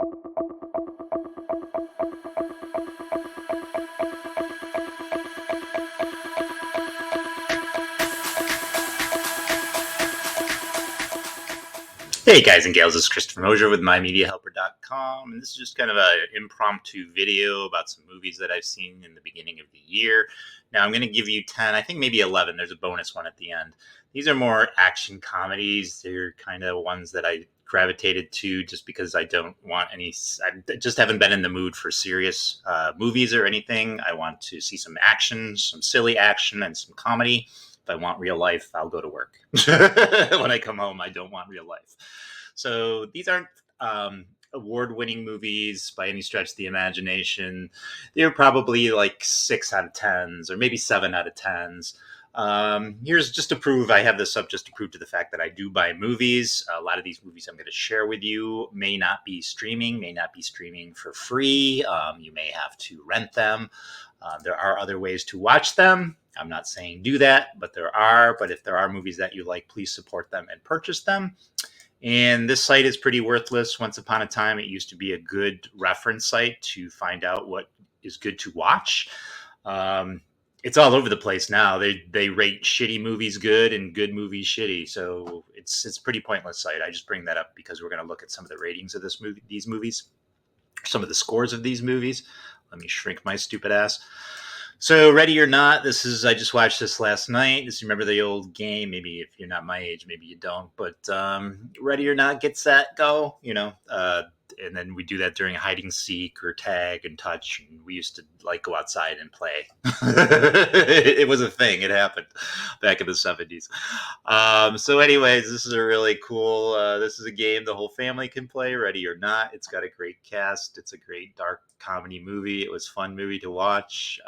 Hey guys and gals, this is Christopher Mosier with MyMediaHelper.com, and this is just kind of an impromptu video about some movies that I've seen in the beginning of the year. Now I'm going to give you 10, I think maybe 11. There's a bonus one at the end. These are more action comedies. They're kind of ones that I gravitated to just because I don't want any, I just haven't been in the mood for serious movies or anything. I want to see some action, some silly action, and some comedy. If I want real life, I'll go to work. When I come home, I don't want real life. So these aren't award-winning movies by any stretch of the imagination. They're probably like 6 out of 10s or maybe 7 out of 10s. Here's just to prove, I have this up just to prove to the fact that I do buy movies. A lot of these movies I'm going to share with you may not be streaming for free. You may have to rent them. There are other ways to watch them. I'm not saying do that, but there are. But if there are movies that you like, please support them and purchase them. And this site is pretty worthless. Once upon a time, it used to be a good reference site to find out what is good to watch. It's all over the place now. They rate shitty movies good and good movies shitty. So it's a pretty pointless site. I just bring that up because we're going to look at some of the ratings of these movies, some of the scores of these movies. Let me shrink my stupid ass. So Ready or Not, I just watched this last night. Remember the old game? Maybe if you're not my age, maybe you don't. But Ready or Not, get set, go, and then we do that during hide and seek or tag and touch. And we used to go outside and play. It was a thing. It happened back in the 70s. So anyways, this is a really cool, this is a game the whole family can play, Ready or Not. It's got a great cast. It's a great dark comedy movie. It was a fun movie to watch.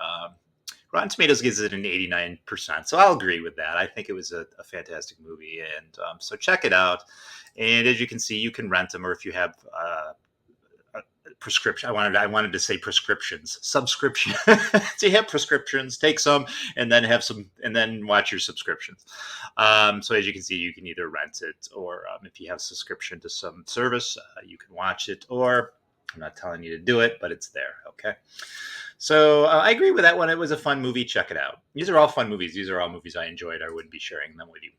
Rotten Tomatoes gives it an 89%, so I'll agree with that. I think it was a fantastic movie, and so check it out. And as you can see, you can rent them, or if you have a prescription. I wanted to say prescriptions, subscription. So you have prescriptions, take some, and then have some, and then watch your subscriptions. So as you can see, you can either rent it, or if you have a subscription to some service, you can watch it. Or I'm not telling you to do it, but it's there. Okay. So I agree with that one. It was a fun movie. Check it out. These are all fun movies. These are all movies I enjoyed. I wouldn't be sharing them with you.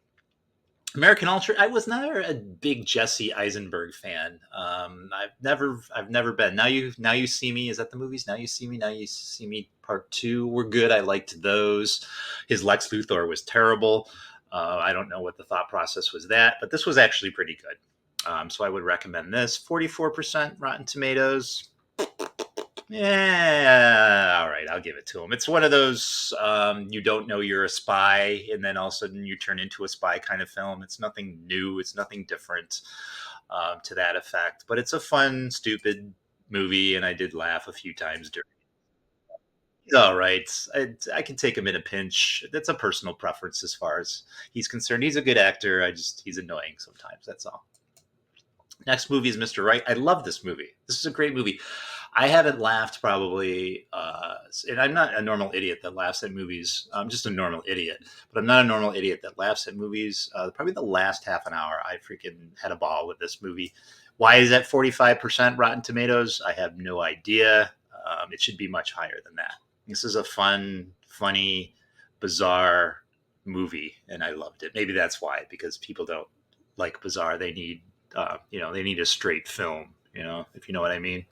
American Ultra. I was never a big Jesse Eisenberg fan. I've never been. Now you see me. Is that the movies? Now you see me. Now you see me. Part 2 were good. I liked those. His Lex Luthor was terrible. I don't know what the thought process was but this was actually pretty good. So I would recommend this. 44% Rotten Tomatoes. Yeah, all right, I'll give it to him. It's one of those you don't know you're a spy, and then all of a sudden you turn into a spy kind of film. It's nothing new. It's nothing different to that effect. But it's a fun, stupid movie, and I did laugh a few times during. He's all right. I can take him in a pinch. That's a personal preference as far as he's concerned. He's a good actor. He's annoying sometimes. That's all. Next movie is Mr. Right. I love this movie. This is a great movie. I haven't laughed probably, and I'm not a normal idiot that laughs at movies. I'm just a normal idiot, but I'm not a normal idiot that laughs at movies. Probably the last half an hour, I freaking had a ball with this movie. Why is that 45% Rotten Tomatoes? I have no idea. It should be much higher than that. This is a fun, funny, bizarre movie, and I loved it. Maybe that's why, because people don't like bizarre. They need they need a straight film, if you know what I mean.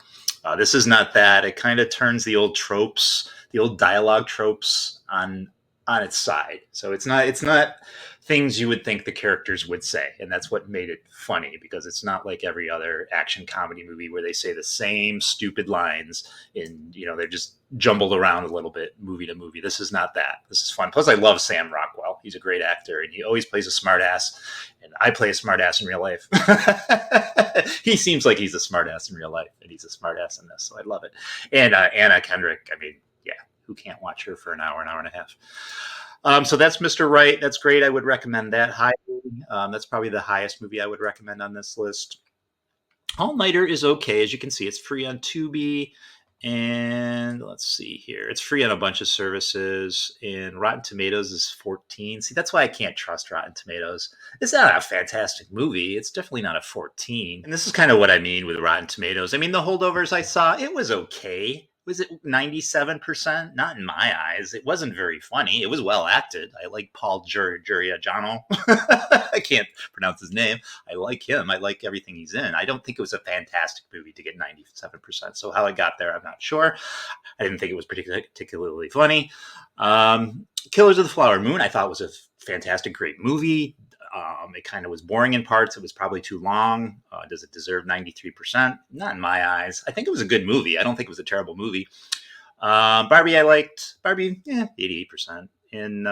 This is not that. It kind of turns the old tropes, the old dialogue tropes on its side. So it's not things you would think the characters would say. And that's what made it funny, because it's not like every other action comedy movie where they say the same stupid lines and, they're just jumbled around a little bit movie to movie. This is not that. This is fun. Plus I love Sam Rockwell. He's a great actor and he always plays a smart ass, and I play a smart ass in real life. He seems like he's a smart ass in real life, and he's a smart ass in this. So I love it. And Anna Kendrick, I mean, yeah, who can't watch her for an hour and a half? So that's Mr. Right. That's great. I would recommend that highly. That's probably the highest movie I would recommend on this list. All Nighter is okay. As you can see, it's free on Tubi, And let's see here. It's free on a bunch of services, and Rotten Tomatoes is 14. See, that's why I can't trust Rotten Tomatoes. It's not a fantastic movie. It's definitely not a 14. And this is kind of what I mean with Rotten Tomatoes. I mean, The Holdovers I saw, it was okay. Was it 97%? Not in my eyes. It wasn't very funny. It was well acted. I like Paul Giurigiano. I can't pronounce his name. I like him. I like everything he's in. I don't think it was a fantastic movie to get 97%. So how I got there, I'm not sure. I didn't think it was particularly funny. Killers of the Flower Moon, I thought was a fantastic, great movie. It kind of was boring in parts. It was probably too long. Does it deserve 93%? Not in my eyes. I think it was a good movie. I don't think it was a terrible movie. Barbie, I liked. Barbie, 88%. And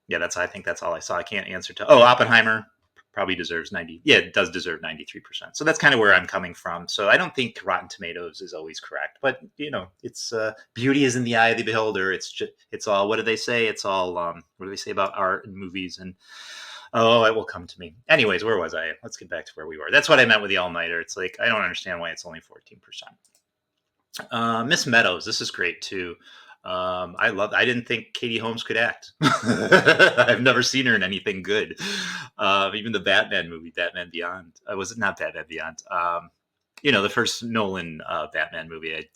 yeah, I think that's all I saw. I can't answer to. Oh, Oppenheimer probably deserves 90. Yeah, it does deserve 93%. So that's kind of where I'm coming from. So I don't think Rotten Tomatoes is always correct, but it's beauty is in the eye of the beholder. It's all. What do they say? It's all. What do they say about art and movies and. Oh, it will come to me. Anyways, where was I? Let's get back to where we were. That's what I meant with the all-nighter. It's like, I don't understand why it's only 14%. Miss Meadows. This is great, too. I didn't think Katie Holmes could act. I've never seen her in anything good. Even the Batman movie, Batman Beyond. Was it not Batman Beyond? The first Nolan Batman movie.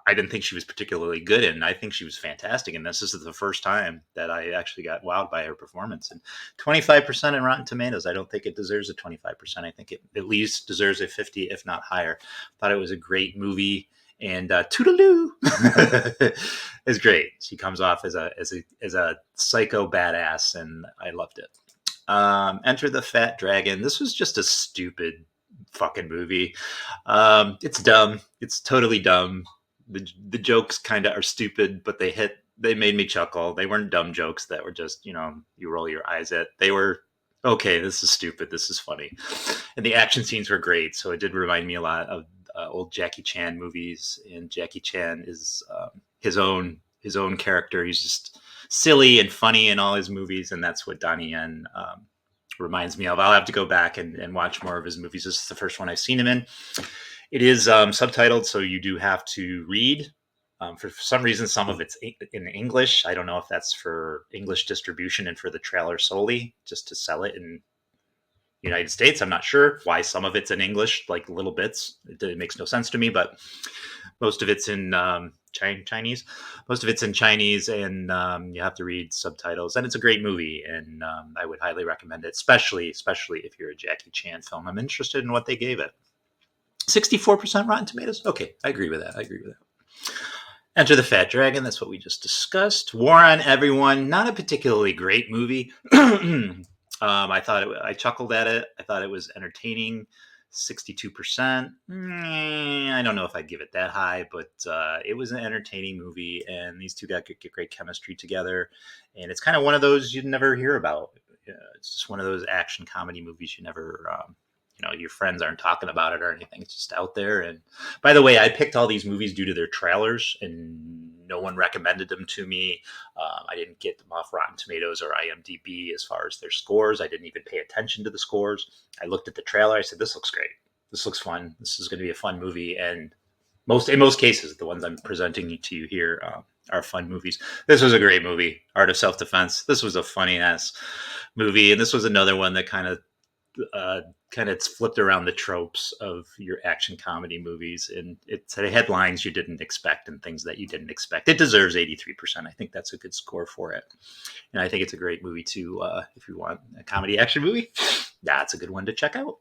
I didn't think she was particularly good in. I think she was fantastic in this. This is the first time that I actually got wowed by her performance. And 25% in Rotten Tomatoes. I don't think it deserves a 25%. I think it at least deserves a 50, if not higher. Thought it was a great movie. And Toodaloo is great. She comes off as a psycho badass, and I loved it. Enter the Fat Dragon. This was just a stupid fucking movie. It's dumb. It's totally dumb. The jokes kind of are stupid, but they made me chuckle. They weren't dumb jokes that were just, you roll your eyes at. They were, okay, this is stupid. This is funny. And the action scenes were great. So it did remind me a lot of old Jackie Chan movies. And Jackie Chan is his own character. He's just silly and funny in all his movies. And that's what Donnie Yen reminds me of. I'll have to go back and watch more of his movies. This is the first one I've seen him in. It is subtitled, so you do have to read. For some reason, some of it's in English. I don't know if that's for English distribution and for the trailer solely, just to sell it in the United States. I'm not sure why some of it's in English, like little bits. It makes no sense to me, but most of it's in Chinese. Most of it's in Chinese, and you have to read subtitles. And it's a great movie, and I would highly recommend it, especially if you're a Jackie Chan film. I'm interested in what they gave it. 64% Rotten Tomatoes? Okay, I agree with that. Enter the Fat Dragon. That's what we just discussed. War on Everyone. Not a particularly great movie. I chuckled at it. I thought it was entertaining. 62%. I don't know if I'd give it that high, but it was an entertaining movie, and these two got great chemistry together. And it's kind of one of those you'd never hear about. It's just one of those action comedy movies you never... your friends aren't talking about it or anything. It's just out there. And by the way, I picked all these movies due to their trailers, and no one recommended them to me. I didn't get them off Rotten Tomatoes or IMDb as far as their scores. I didn't even pay attention to the scores. I looked at the trailer. I said, this looks great. This looks fun. This is going to be a fun movie. And in most cases, the ones I'm presenting to you here are fun movies. This was a great movie, Art of Self-Defense. This was a funny-ass movie. And this was another one that kind of flipped around the tropes of your action comedy movies, and it had lines you didn't expect and things that you didn't expect. It deserves 83%. I think that's a good score for it, and I think it's a great movie too. If you want a comedy action movie, that's a good one to check out.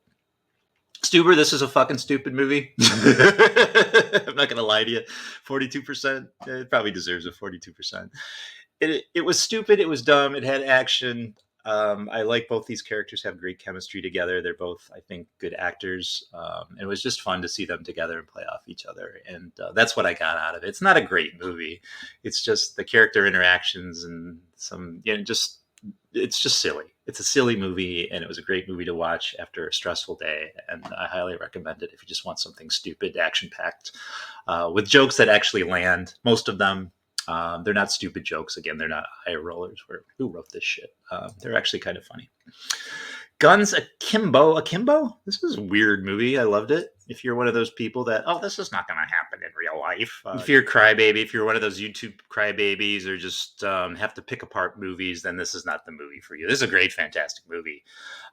Stuber, this is a fucking stupid movie. I'm not gonna lie to you. 42%. It probably deserves a 42%. It was stupid. It was dumb. It had action. I like both these characters have great chemistry together. They're both, I think, good actors. It was just fun to see them together and play off each other. And that's what I got out of it. It's not a great movie. It's just the character interactions and it's just silly. It's a silly movie, and it was a great movie to watch after a stressful day. And I highly recommend it if you just want something stupid, action-packed, with jokes that actually land. Most of them. They're not stupid jokes. Again, they're not eye rollers. Who wrote this shit? They're actually kind of funny. Guns Akimbo. This was a weird movie. I loved it. If you're one of those people that, oh, this is not going to happen in real life. If you're a crybaby, if you're one of those YouTube crybabies or just have to pick apart movies, then this is not the movie for you. This is a great, fantastic movie.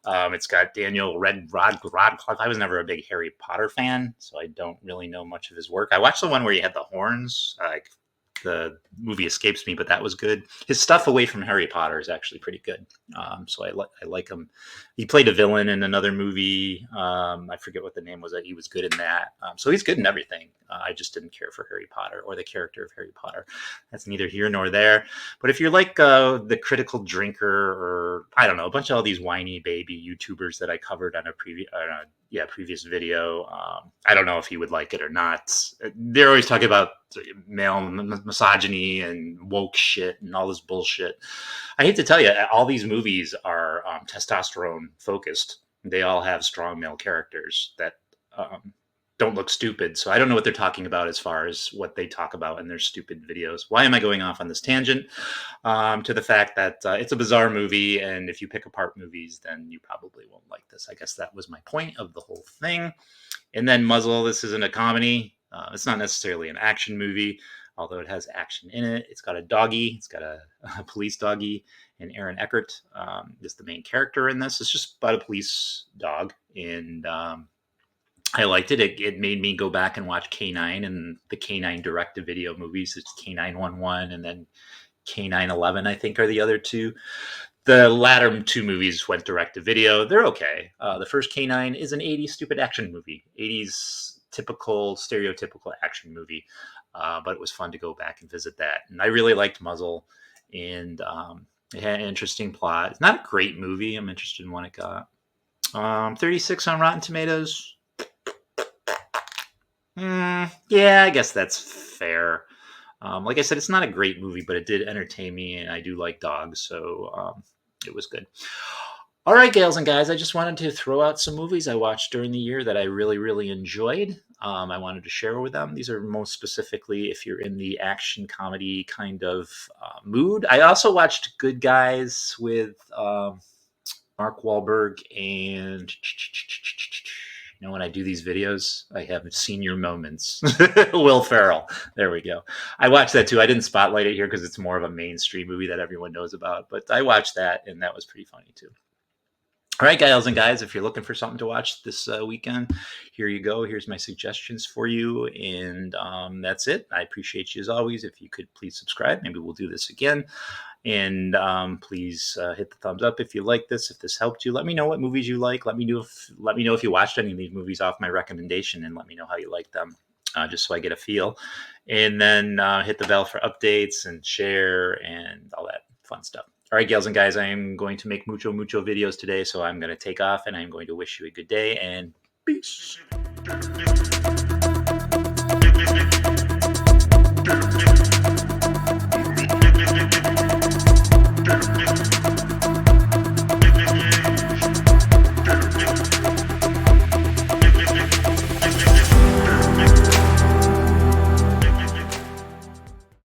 It's got Daniel Radcliffe. I was never a big Harry Potter fan, so I don't really know much of his work. I watched the one where he had the horns. Like the movie escapes me, but that was good. His stuff away from Harry Potter is actually pretty good. So I like him. He played a villain in another movie. I forget what the name was. That he was good in that. So he's good in everything. I just didn't care for Harry Potter or the character of Harry Potter. That's neither here nor there. But if you're like the critical drinker, or I don't know, a bunch of all these whiny baby YouTubers that I covered on a previous video. I don't know if he would like it or not. They're always talking about male misogyny and woke shit and all this bullshit. I hate to tell you, all these movies are testosterone focused. They all have strong male characters that don't look stupid. So I don't know what they're talking about as far as what they talk about in their stupid videos. Why am I going off on this tangent? To the fact that it's a bizarre movie, and if you pick apart movies, then you probably won't like this. I guess that was my point of the whole thing. And then Muzzle, this isn't a comedy. It's not necessarily an action movie, although it has action in it. It's got a doggy. It's got a police doggy, and Aaron Eckert is the main character in this. It's just about a police dog, and I liked it. It made me go back and watch K9 and the K9 direct-to-video movies. It's K911 and then K911, I think, are the other two. The latter two movies went direct-to-video. They're okay. The first K9 is an 80s stupid action movie. 80s typical, stereotypical action movie. But it was fun to go back and visit that. And I really liked Muzzle. And it had an interesting plot. It's not a great movie. I'm interested in what it got. 36 on Rotten Tomatoes. Yeah, I guess that's fair. Like I said, it's not a great movie, but it did entertain me, and I do like dogs, so it was good. All right, gals and guys, I just wanted to throw out some movies I watched during the year that I really, really enjoyed. I wanted to share with them. These are most specifically if you're in the action comedy kind of mood. I also watched Good Guys with Mark Wahlberg and when I do these videos, I have senior moments. Will Ferrell. There we go. I watched that too. I didn't spotlight it here because it's more of a mainstream movie that everyone knows about, but I watched that and that was pretty funny too. All right, gals and guys, if you're looking for something to watch this weekend, here you go. Here's my suggestions for you. And that's it. I appreciate you as always. If you could please subscribe, maybe we'll do this again. And please hit the thumbs up if you like this. If this helped you, let me know what movies you like. Let me know if you watched any of these movies off my recommendation, and let me know how you like them, just so I get a feel. And then hit the bell for updates and share and all that fun stuff. All right, gals and guys, I am going to make mucho videos today, so I'm going to take off, and I'm going to wish you a good day, and peace.